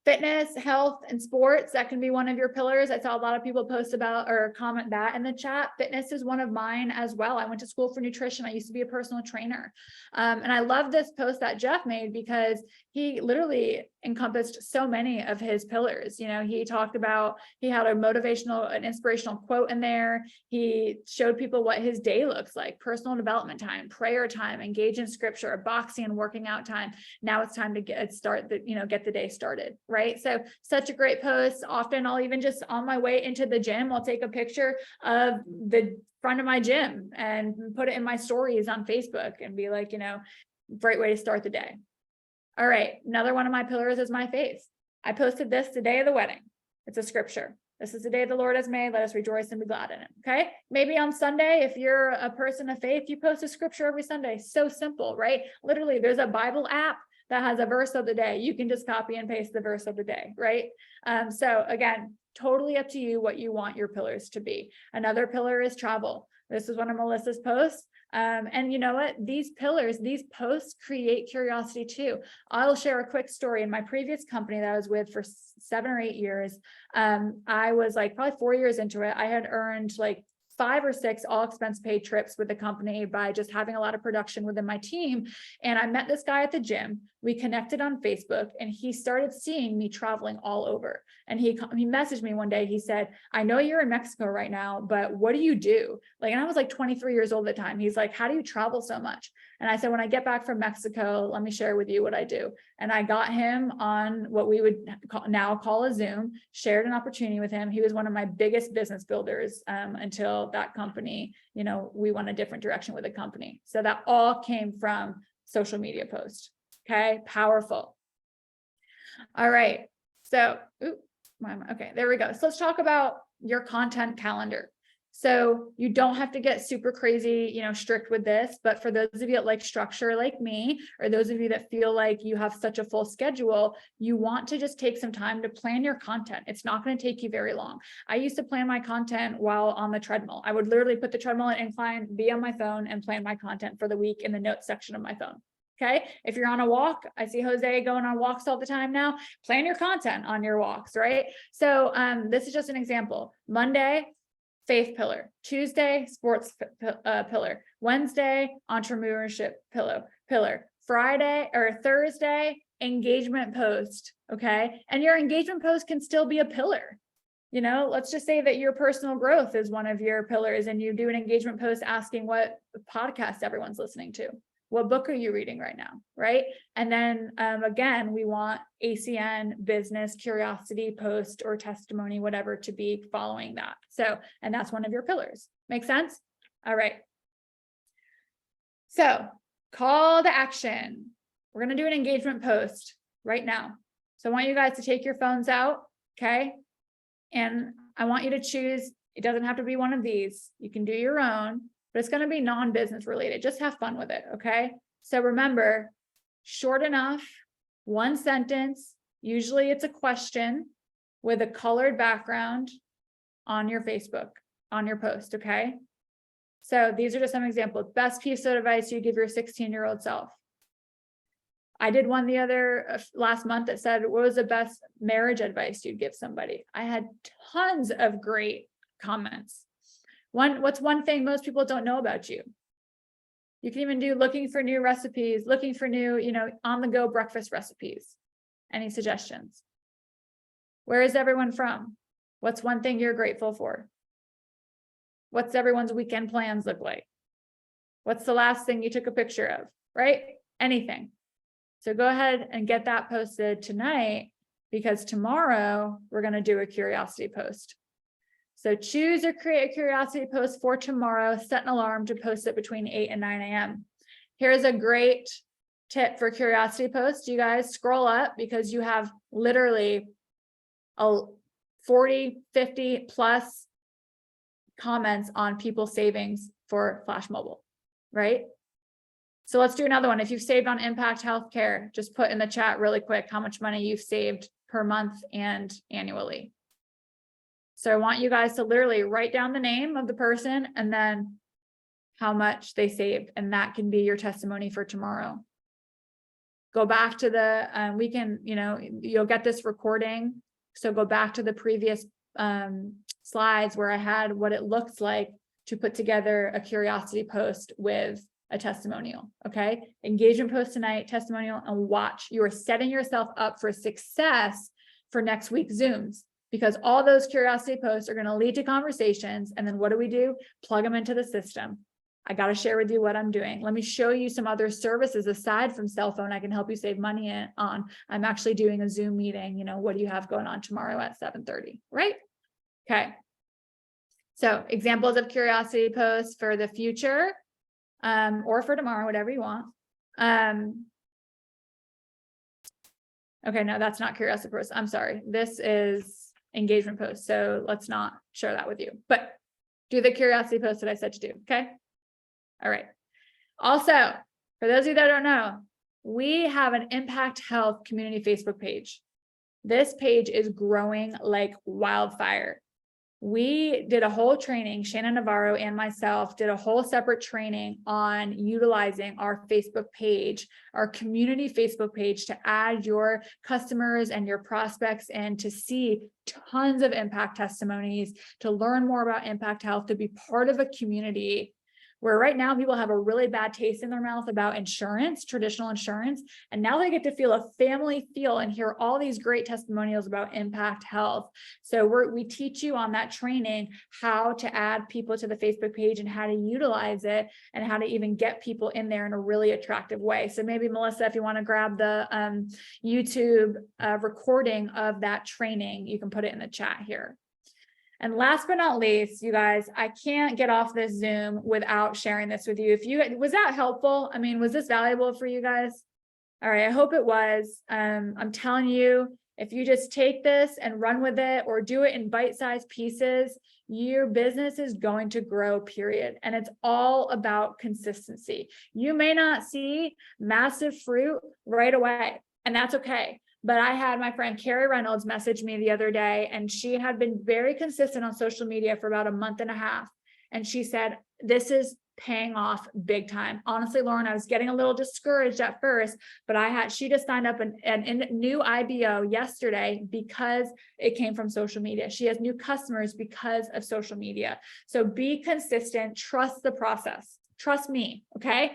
Fitness, health, and sports, that can be one of your pillars. I saw a lot of people post about or comment that in the chat. Fitness is one of mine as well. I went to school for nutrition. I used to be a personal trainer. And I love this post that Jeff made because he literally encompassed so many of his pillars. He talked about, he had an inspirational quote in there. He showed people what his day looks like, personal development time, prayer time, engage in scripture, boxing and working out time. Now it's time to get the day started. Right. So such a great post. Often I'll even just on my way into the gym, I'll take a picture of the front of my gym and put it in my stories on Facebook and be like, great way to start the day. All right. Another one of my pillars is my faith. I posted this the day of the wedding. It's a scripture. This is the day the Lord has made. Let us rejoice and be glad in it. Okay. Maybe on Sunday, if you're a person of faith, you post a scripture every Sunday. So simple, right? Literally, there's a Bible app that has a verse of the day. You can just copy and paste the verse of the day, right? So again, totally up to you what you want your pillars to be. Another pillar is travel. This is one of Melissa's posts. And you know what? These posts create curiosity too. I'll share a quick story. In my previous company that I was with for 7 or 8 years, I was probably 4 years into it. I had earned 5 or 6 all expense paid trips with the company by just having a lot of production within my team. And I met this guy at the gym. We connected on Facebook and he started seeing me traveling all over. And he messaged me one day. He said, I know you're in Mexico right now, but what do you do? And I was 23 years old at the time. He's like, how do you travel so much? And I said, when I get back from Mexico, let me share with you what I do. And I got him on what we would now call a Zoom, shared an opportunity with him. He was one of my biggest business builders until that company, we went a different direction with the company. So that all came from social media posts. Okay. Powerful. All right. So, okay, there we go. So let's talk about your content calendar. So you don't have to get super crazy, strict with this, but for those of you that like structure like me, or those of you that feel like you have such a full schedule, you want to just take some time to plan your content. It's not going to take you very long. I used to plan my content while on the treadmill. I would literally put the treadmill in incline, be on my phone and plan my content for the week in the notes section of my phone. Okay. If you're on a walk, I see Jose going on walks all the time now, plan your content on your walks, right? So this is just an example. Monday, faith pillar. Tuesday, sports pillar. Wednesday, entrepreneurship pillar. Friday or Thursday, engagement post. Okay. And your engagement post can still be a pillar. let's just say that your personal growth is one of your pillars and you do an engagement post asking what podcast everyone's listening to. What book are you reading right now, right? And then again, we want ACN, business, curiosity, post, or testimony, whatever, to be following that. So, and that's one of your pillars. Make sense? All right. So, call to action. We're going to do an engagement post right now. So I want you guys to take your phones out, okay? And I want you to choose, it doesn't have to be one of these. You can do your own, but it's going to be non-business related. Just have fun with it, okay? So remember, short enough, one sentence, usually it's a question with a colored background on your Facebook, on your post, okay? So these are just some examples. Best piece of advice you give your 16-year-old self. I did one last month that said, what was the best marriage advice you'd give somebody? I had tons of great comments. What's one thing most people don't know about you? You can even do looking for new recipes, looking for new, on the go breakfast recipes. Any suggestions? Where is everyone from? What's one thing you're grateful for? What's everyone's weekend plans look like? What's the last thing you took a picture of, right? Anything. So go ahead and get that posted tonight, because tomorrow we're going to do a curiosity post. So choose or create a curiosity post for tomorrow, set an alarm to post it between 8 and 9 a.m. Here's a great tip for curiosity posts. You guys scroll up, because you have literally 40, 50 plus comments on people's savings for Flash Mobile, right? So let's do another one. If you've saved on Impact Healthcare, just put in the chat really quick how much money you've saved per month and annually. So I want you guys to literally write down the name of the person and then how much they saved. And that can be your testimony for tomorrow. Go back to the, you'll get this recording. So go back to the previous slides where I had what it looks like to put together a curiosity post with a testimonial. Okay. Engagement post tonight, testimonial, and watch. You are setting yourself up for success for next week's Zooms, because all those curiosity posts are going to lead to conversations. And then what do? Plug them into the system. I got to share with you what I'm doing. Let me show you some other services aside from cell phone I can help you save money on. I'm actually doing a Zoom meeting. What do you have going on tomorrow at 7:30, right? Okay. So examples of curiosity posts for the future. Or for tomorrow, whatever you want. Okay, no, that's not curiosity post. I'm sorry. This is engagement post. So let's not share that with you, but do the curiosity post that I said to do. Okay. All right. Also, for those of you that don't know, we have an Impact Health community Facebook page. This page is growing like wildfire. We did a whole training, Shannon Navarro and myself did a whole separate training on utilizing our Facebook page, our community Facebook page, to add your customers and your prospects and to see tons of impact testimonies, to learn more about Impact Health, to be part of a community where right now people have a really bad taste in their mouth about insurance, traditional insurance, and now they get to feel a family feel and hear all these great testimonials about Impact Health. So we teach you on that training how to add people to the Facebook page and how to utilize it and how to even get people in there in a really attractive way. So maybe Melissa, if you want to grab the YouTube recording of that training, you can put it in the chat here. And last but not least, you guys, I can't get off this Zoom without sharing this with you. Was that helpful? I mean, was this valuable for you guys? All right, I hope it was. I'm telling you, if you just take this and run with it or do it in bite-sized pieces, your business is going to grow, period. And it's all about consistency. You may not see massive fruit right away, and that's okay. But I had my friend Carrie Reynolds message me the other day, and she had been very consistent on social media for about a month and a half. And she said, this is paying off big time. Honestly, Lauren, I was getting a little discouraged at first, but she just signed up a new IBO yesterday because it came from social media. She has new customers because of social media. So be consistent, trust the process. Trust me, okay?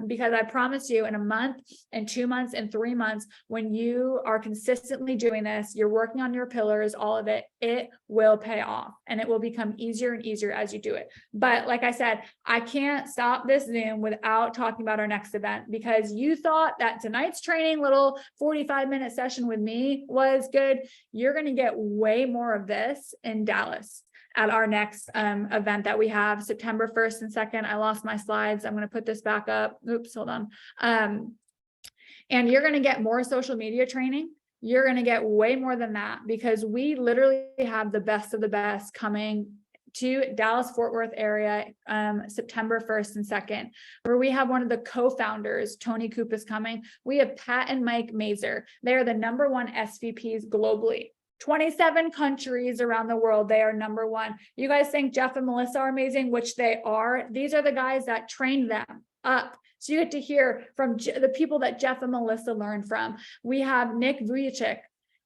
Because I promise you, in a month, in 2 months, in 3 months, when you are consistently doing this, you're working on your pillars, all of it, it will pay off, and it will become easier and easier as you do it. But like I said, I can't stop this Zoom without talking about our next event, because you thought that tonight's training, little 45-minute session with me was good. You're going to get way more of this in Dallas at our next event that we have September 1st and 2nd. I lost my slides. I'm going to put this back up. Oops, hold on. And you're going to get more social media training. You're going to get way more than that, because we literally have the best of the best coming to Dallas Fort Worth area September 1st and 2nd, where we have one of the co-founders, Tony Koop, is coming. We have Pat and Mike Mazer. They are the #1 SVPs globally. 27 countries around the world, they are #1. You guys think Jeff and Melissa are amazing, which they are. These are the guys that trained them up. So you get to hear from the people that Jeff and Melissa learned from. We have Nick Vujicic.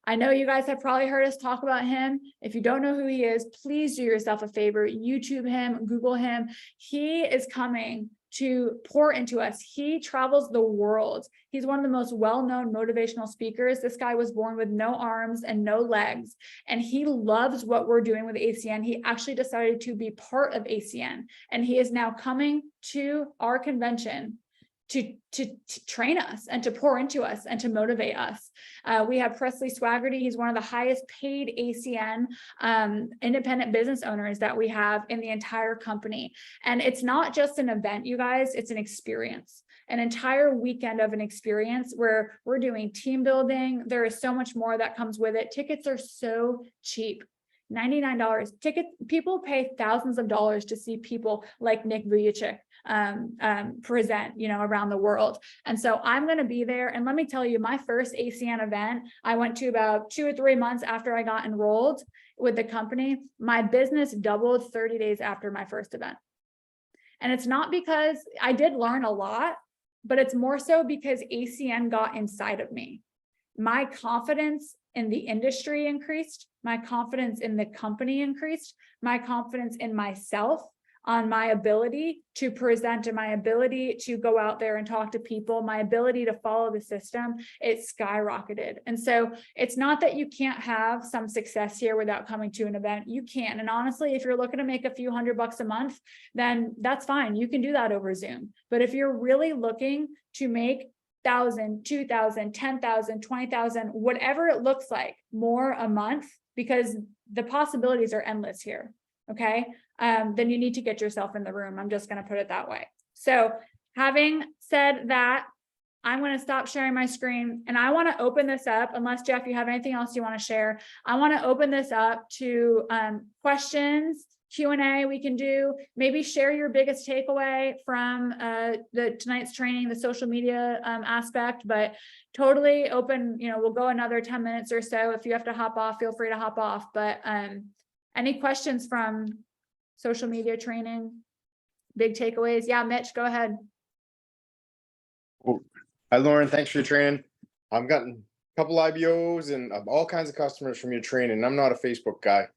I know you guys have probably heard us talk about him. If you don't know who he is, please do yourself a favor. YouTube him, Google him. He is coming to pour into us. He travels the world. He's one of the most well-known motivational speakers. This guy was born with no arms and no legs, and he loves what we're doing with ACN. He actually decided to be part of ACN, and he is now coming to our convention to train us and to pour into us and to motivate us. We have Presley Swaggerty. He's one of the highest paid ACN independent business owners that we have in the entire company. And it's not just an event, you guys, it's an experience, an entire weekend of an experience where we're doing team building. There is so much more that comes with it. Tickets are so cheap. $99 tickets. People pay thousands of dollars to see people like Nick Vujicic present, around the world. And so I'm going to be there. And let me tell you, my first ACN event, I went to about 2 or 3 months after I got enrolled with the company. My business doubled 30 days after my first event. And it's not because I did learn a lot, but it's more so because ACN got inside of me. My confidence in the industry increased. My confidence in the company increased. My confidence in myself, on my ability to present and my ability to go out there and talk to people, my ability to follow the system, it skyrocketed. And so it's not that you can't have some success here without coming to an event. You can. And honestly, if you're looking to make a few $100 a month, then that's fine. You can do that over Zoom. But if you're really looking to make 1,000, 2,000, 10,000, 20,000, whatever it looks like, more a month, because the possibilities are endless here. Okay. Then you need to get yourself in the room. I'm just going to put it that way. So having said that, I'm going to stop sharing my screen, and I want to open this up, unless Jeff, you have anything else you want to share. I want to open this up to questions, Q&A we can do. Maybe share your biggest takeaway from tonight's training, the social media aspect, but totally open, we'll go another 10 minutes or so. If you have to hop off, feel free to hop off. But any questions from social media training, big takeaways? Yeah, Mitch, go ahead. Well, hi, Lauren. Thanks for your training. I've gotten a couple IBOs and all kinds of customers from your training. I'm not a Facebook guy,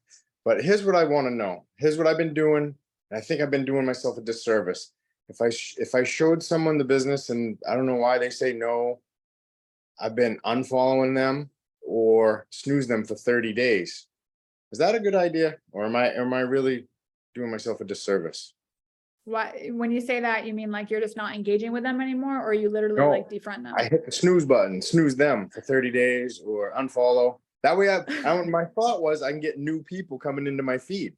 but here's what I want to know. Here's what I've been doing. And I think I've been doing myself a disservice. If I showed someone the business and I don't know why they say no, I've been unfollowing them or snooze them for 30 days. Is that a good idea? Or am I really doing myself a disservice? What, when you say that, you mean like you're just not engaging with them anymore, or you literally like defriend them? I hit the snooze button, snooze them for 30 days or unfollow. That way my thought was I can get new people coming into my feed.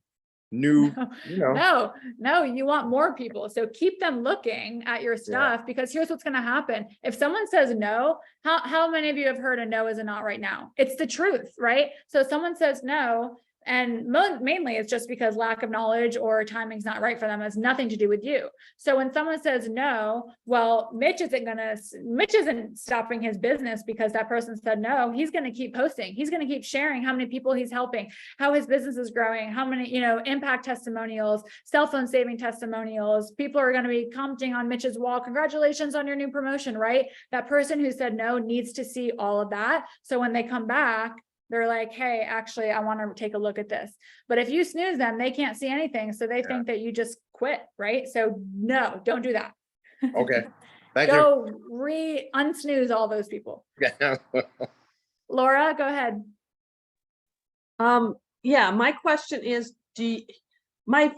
No, you want more people. So keep them looking at your stuff, because here's what's going to happen. If someone says no, how many of you have heard a no is a not right now? It's the truth, right? So someone says no, and mainly it's just because lack of knowledge or timing's not right for them. It has nothing to do with you. So when someone says no, well, Mitch isn't stopping his business because that person said no. He's going to keep posting. He's going to keep sharing how many people he's helping, how his business is growing, how many, impact testimonials, cell phone saving testimonials. People are going to be commenting on Mitch's wall. Congratulations on your new promotion, right? That person who said no needs to see all of that. So when they come back, They're like, hey, actually, I want to take a look at this. But if you snooze them, they can't see anything. So they think that you just quit, right? So no, don't do that. Okay. Thank you. Go unsnooze all those people. Laura, go ahead. Yeah, my question is, my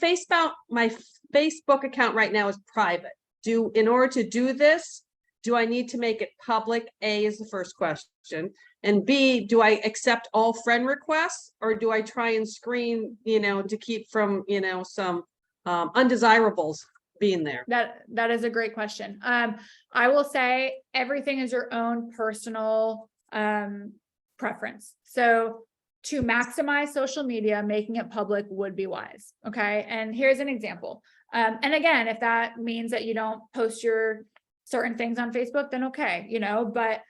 Facebook account right now is private. In order to do this, do I need to make it public? A is the first question. And B, do I accept all friend requests, or do I try and screen, to keep from, some undesirables being there? That is a great question. I will say everything is your own personal preference. So to maximize social media, making it public would be wise. Okay. And here's an example. And again, if that means that you don't post your certain things on Facebook, then okay, but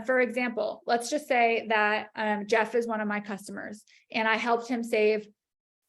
for example, let's just say that Jeff is one of my customers and I helped him save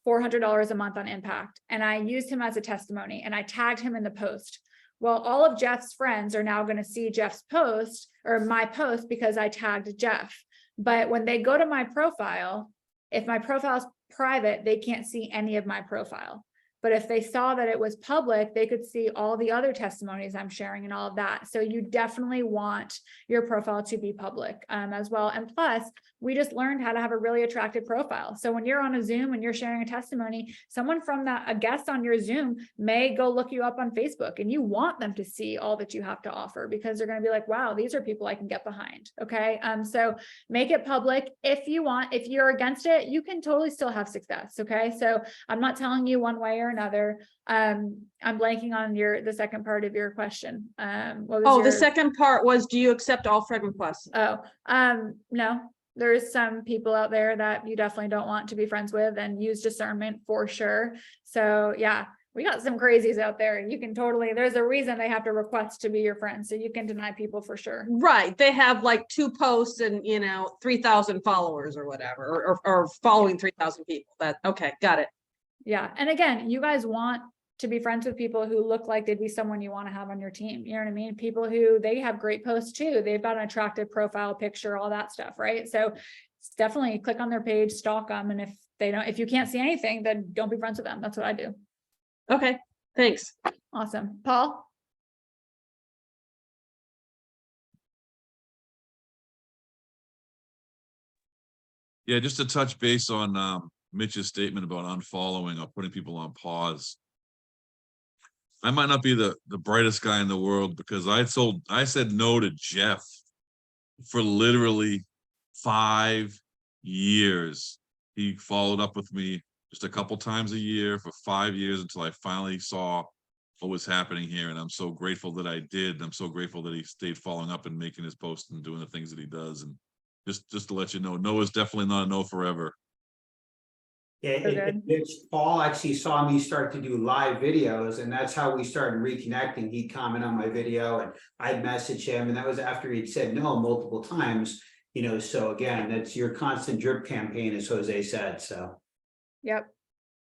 $400 a month on impact. And I used him as a testimony and I tagged him in the post. Well, all of Jeff's friends are now going to see Jeff's post or my post because I tagged Jeff. But when they go to my profile, if my profile is private, they can't see any of my profile. But if they saw that it was public, they could see all the other testimonies I'm sharing and all of that. So you definitely want your profile to be public as well. And plus, we just learned how to have a really attractive profile. So when you're on a Zoom and you're sharing a testimony, someone from a guest on your Zoom may go look you up on Facebook, and you want them to see all that you have to offer because they're going to be like, wow, these are people I can get behind. Okay. So make it public if you want. If you're against it, you can totally still have success. Okay. So I'm not telling you one way or another. I'm blanking on the second part of your question. The second part was, do you accept all friend requests? No, there's some people out there that you definitely don't want to be friends with, and use discernment for sure. So yeah, we got some crazies out there. You can there's a reason they have to request to be your friend. So you can deny people for sure. Right. They have like 2 posts and, 3,000 followers or whatever, or following 3,000 people. Okay. Got it. Yeah. And again, you guys want to be friends with people who look like they'd be someone you want to have on your team. You know what I mean? People who they have great posts too. They've got an attractive profile picture, all that stuff. Right. So definitely click on their page, stalk them. And if you can't see anything, then don't be friends with them. That's what I do. Okay. Thanks. Awesome. Paul? Yeah, just to touch base on Mitch's statement about unfollowing or putting people on pause. I might not be the brightest guy in the world, because I said no to Jeff for literally 5 years. He followed up with me just a couple times a year for 5 years until I finally saw what was happening here. And I'm so grateful that I did. I'm so grateful that he stayed following up and making his posts and doing the things that he does. And just to let you know, no is definitely not a no forever. Yeah, Paul actually saw me start to do live videos, and that's how we started reconnecting. He'd comment on my video and I'd message him, and that was after he'd said no multiple times. So again, that's your constant drip campaign, as Jose said. So Yep.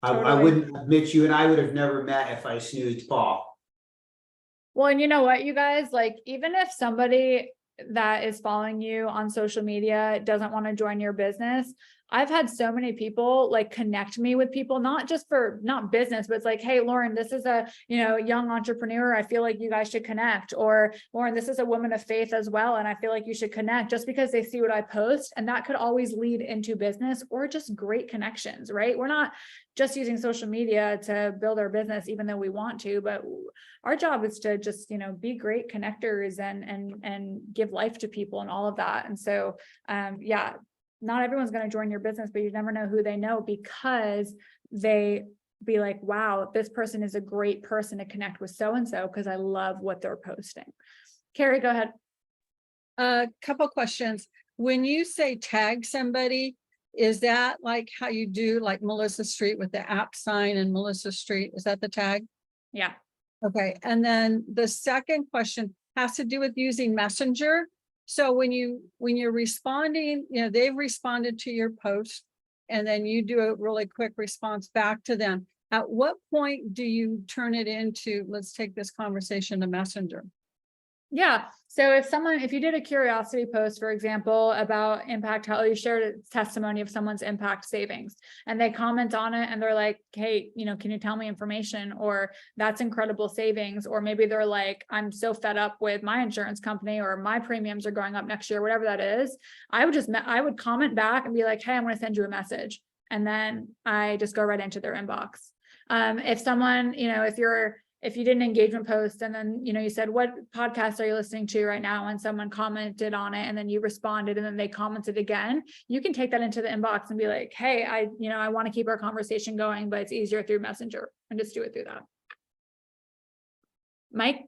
I wouldn't admit you and I would have never met if I snoozed Paul. Well, and you know what, you guys, like, even if somebody that is following you on social media doesn't want to join your business, I've had so many people like connect me with people, not business, but it's like, hey, Lauren, this is a, young entrepreneur. I feel like you guys should connect. Or Lauren, this is a woman of faith as well, and I feel like you should connect, just because they see what I post. And that could always lead into business or just great connections, right? We're not just using social media to build our business, even though we want to, but our job is to just, be great connectors and give life to people and all of that. And so, yeah, not everyone's going to join your business, but you never know who they know, because they be like, wow, this person is a great person to connect with so-and-so because I love what they're posting. Carrie, go ahead. A couple questions. When you say tag somebody, is that like how you do like Melissa Street with the @ sign and Melissa Street? Is that the tag? Yeah. Okay. And then the second question has to do with using Messenger. So when you're responding, they've responded to your post, and then you do a really quick response back to them. At what point do you turn it into, let's take this conversation to Messenger? Yeah. So if you did a curiosity post, for example, about impact, how you shared a testimony of someone's impact savings, and they comment on it and they're like, hey, can you tell me information? Or that's incredible savings. Or maybe they're like, I'm so fed up with my insurance company, or my premiums are going up next year, whatever that is. I would comment back and be like, hey, I'm going to send you a message. And then I just go right into their inbox. If someone, if you did an engagement post and then, you said, what podcast are you listening to right now? And someone commented on it and then you responded and then they commented again, you can take that into the inbox and be like, hey, I want to keep our conversation going, but it's easier through Messenger, and just do it through that. Mike?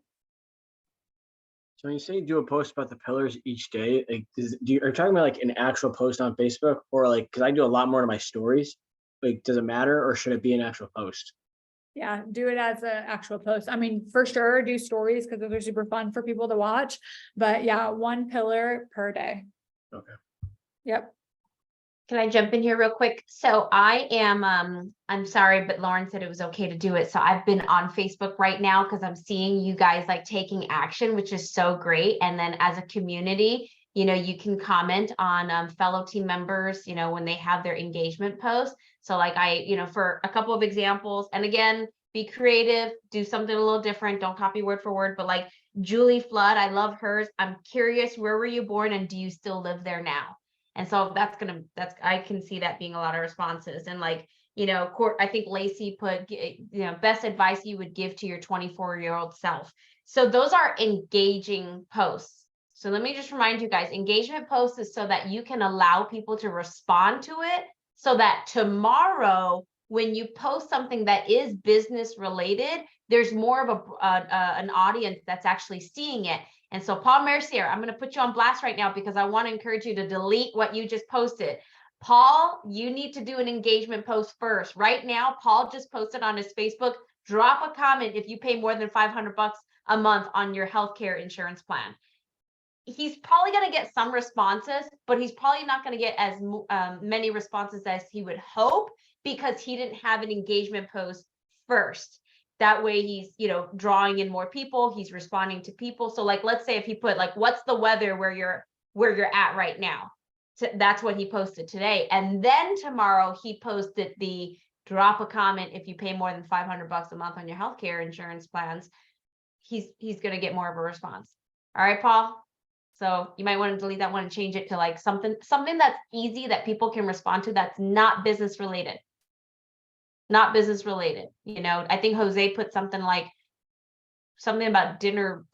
So when you say you do a post about the pillars each day, like are you talking about like an actual post on Facebook, or like, because I do a lot more to my stories, like does it matter, or should it be an actual post? Yeah, do it as an actual post. I mean, for sure, do stories because those are super fun for people to watch. But yeah, 1 pillar per day. Okay. Yep. Can I jump in here real quick? So I am, I'm sorry, but Lauren said it was okay to do it. So I've been on Facebook right now because I'm seeing you guys like taking action, which is so great. And then as a community, you can comment on fellow team members, when they have their engagement posts. So like for a couple of examples, and again, be creative, do something a little different. Don't copy word for word, but like Julie Flood, I love hers. I'm curious, where were you born and do you still live there now? And so I can see that being a lot of responses. And like, I think Lacey put, best advice you would give to your 24-year-old self. So those are engaging posts. So let me just remind you guys, engagement posts is so that you can allow people to respond to it, so that tomorrow, when you post something that is business related, there's more of an audience that's actually seeing it. And so Paul Mercier, I'm going to put you on blast right now because I want to encourage you to delete what you just posted. Paul, you need to do an engagement post first. Right now, Paul just posted on his Facebook, drop a comment if you pay more than $500 a month on your healthcare insurance plan. He's probably going to get some responses, but he's probably not going to get as many responses as he would hope because he didn't have an engagement post first. That way he's, drawing in more people, he's responding to people. So like, let's say if he put like, what's the weather where you're at right now? So that's what he posted today. And then tomorrow he posted the drop a comment if you pay more than $500 a month on your healthcare insurance plans. He's going to get more of a response. All right, Paul. So you might want to delete that one and change it to like something that's easy that people can respond to, that's not business related. Not business related. I think Jose put something about dinner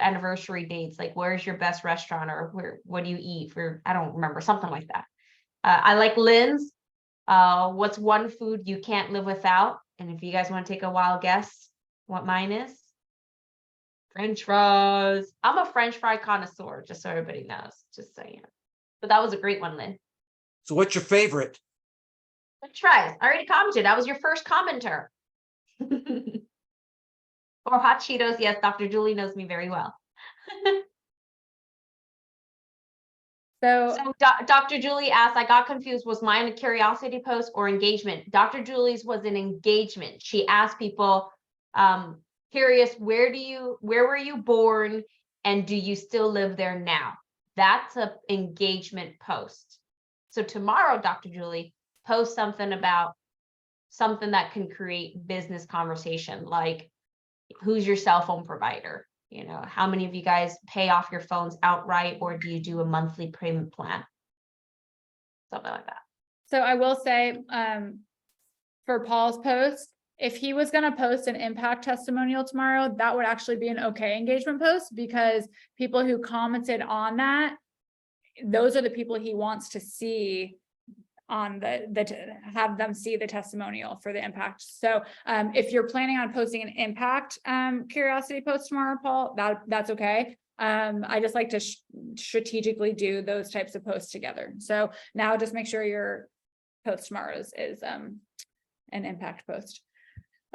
anniversary dates, like where's your best restaurant, or what do you eat for, I don't remember, something like that. I like Lynn's, what's one food you can't live without? And if you guys want to take a wild guess what mine is, French fries. I'm a French fry connoisseur, just so everybody knows, just saying. But that was a great one, Lynn. So what's your favorite? French fries. I already commented. I was your first commenter. Or hot Cheetos. Yes, Dr. Julie knows me very well. So Dr. Julie asked, I got confused. Was mine a curiosity post or engagement? Dr. Julie's was an engagement. She asked people, curious, where were you born and do you still live there now? That's an engagement post. So tomorrow, Dr. Julie, post something about something that can create business conversation, like who's your cell phone provider? How many of you guys pay off your phones outright, or do you do a monthly payment plan? Something like that. So I will say, for Paul's post, if he was going to post an impact testimonial tomorrow, that would actually be an okay engagement post, because people who commented on that, those are the people he wants to see on have them see the testimonial for the impact. So if you're planning on posting an impact curiosity post tomorrow, Paul, that's okay. I just like to strategically do those types of posts together. So now just make sure your post tomorrow is an impact post.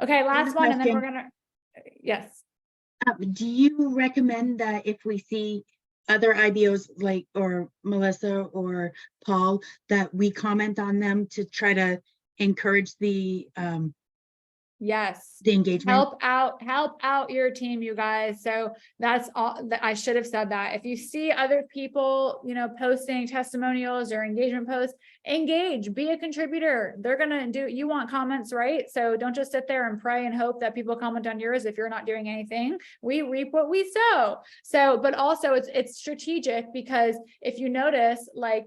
Okay, last one, and then we're gonna, yes. Do you recommend that if we see other IBOs like, or Melissa or Paul, that we comment on them to try to encourage the Yes. the engagement. Help out your team, you guys. So that's all that I should have said that. If you see other people, posting testimonials or engagement posts, engage, be a contributor. They're going to you want comments, right? So don't just sit there and pray and hope that people comment on yours if you're not doing anything. We reap what we sow. So, but also it's strategic, because if you notice, like,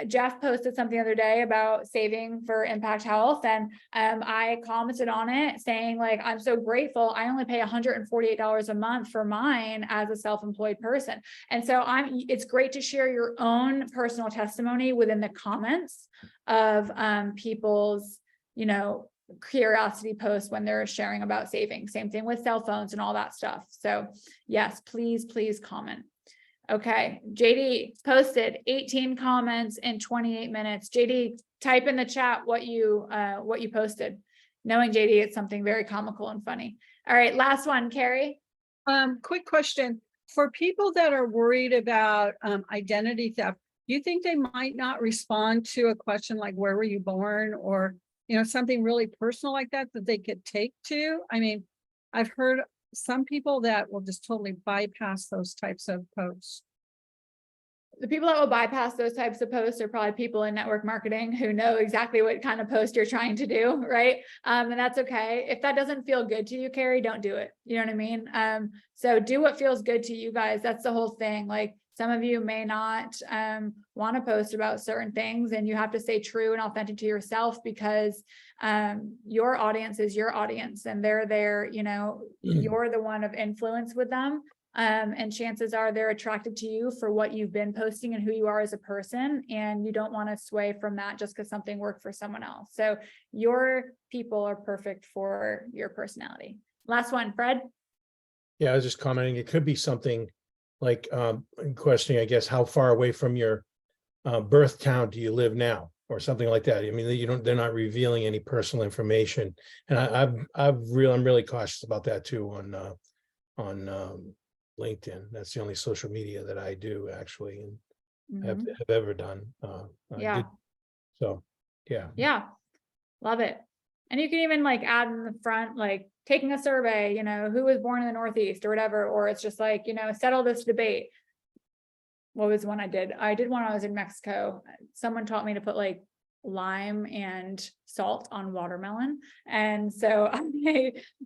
Jeff posted something the other day about saving for Impact Health, and I commented on it saying, like, I'm so grateful. I only pay $148 a month for mine as a self-employed person. And so it's great to share your own personal testimony within the comments of people's, curiosity posts when they're sharing about saving. Same thing with cell phones and all that stuff. So yes, please comment. Okay, JD posted 18 comments in 28 minutes. JD, type in the chat what you posted. Knowing JD, it's something very comical and funny. All right, last one, Carrie. Quick question. For people that are worried about identity theft, do you think they might not respond to a question like, where were you born? Or, something really personal like that they could take to? I mean, I've heard some people that will just totally bypass those types of posts. The people that will bypass those types of posts are probably people in network marketing who know exactly what kind of post you're trying to do, right? And that's okay. If that doesn't feel good to you, Carrie, don't do it. You know what I mean? So do what feels good to you guys. That's the whole thing. Like, some of you may not want to post about certain things, and you have to stay true and authentic to yourself, because your audience is your audience, and they're there, you're the one of influence with them. And chances are they're attracted to you for what you've been posting and who you are as a person. And you don't want to sway from that just because something worked for someone else. So your people are perfect for your personality. Last one, Fred. Yeah, I was just commenting, it could be something like questioning, I guess, how far away from your birth town do you live now, or something like that. I mean, they're not revealing any personal information. And I'm really cautious about that too on LinkedIn. That's the only social media that I do actually, and have ever done. Yeah. Yeah. Love it. And you can even like add in the front, like taking a survey, who was born in the Northeast or whatever, or it's just like, settle this debate. What was one I did? I did one when I was in Mexico. Someone taught me to put like lime and salt on watermelon. And so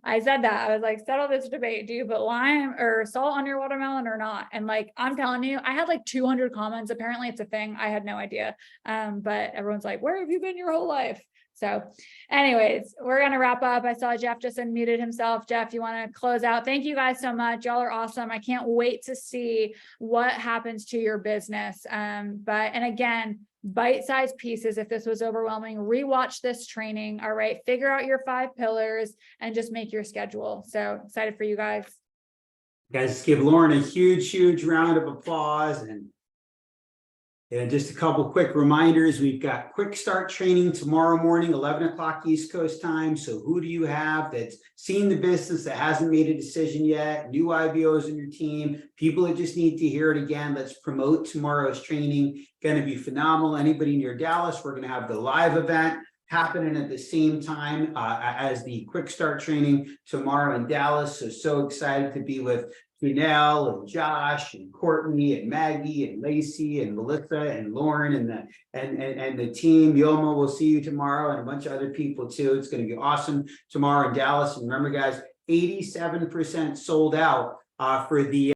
I said that, I was like, settle this debate. Do you put lime or salt on your watermelon or not? And like, I'm telling you, I had like 200 comments. Apparently it's a thing. I had no idea. But everyone's like, where have you been your whole life? So anyways, we're going to wrap up. I saw Jeff just unmuted himself. Jeff, you want to close out? Thank you guys so much. Y'all are awesome. I can't wait to see what happens to your business. And again, bite-sized pieces. If this was overwhelming, rewatch this training. All right. Figure out your 5 pillars and just make your schedule. So excited for you guys. Guys, give Lauren a huge round of applause. And just a couple quick reminders. We've got quick start training tomorrow morning, 11 o'clock East Coast time. So who do you have that's seen the business that hasn't made a decision yet? New IBOs in your team, people that just need to hear it again. Let's promote tomorrow's training. Going to be phenomenal. Anybody near Dallas, we're going to have the live event happening at the same time as the quick start training tomorrow in Dallas. So excited to be with Janelle and Josh and Courtney and Maggie and Lacey and Melissa and Lauren and the team. Yoma, will see you tomorrow, and a bunch of other people too. It's going to be awesome tomorrow in Dallas. And remember, guys, 87% sold out for the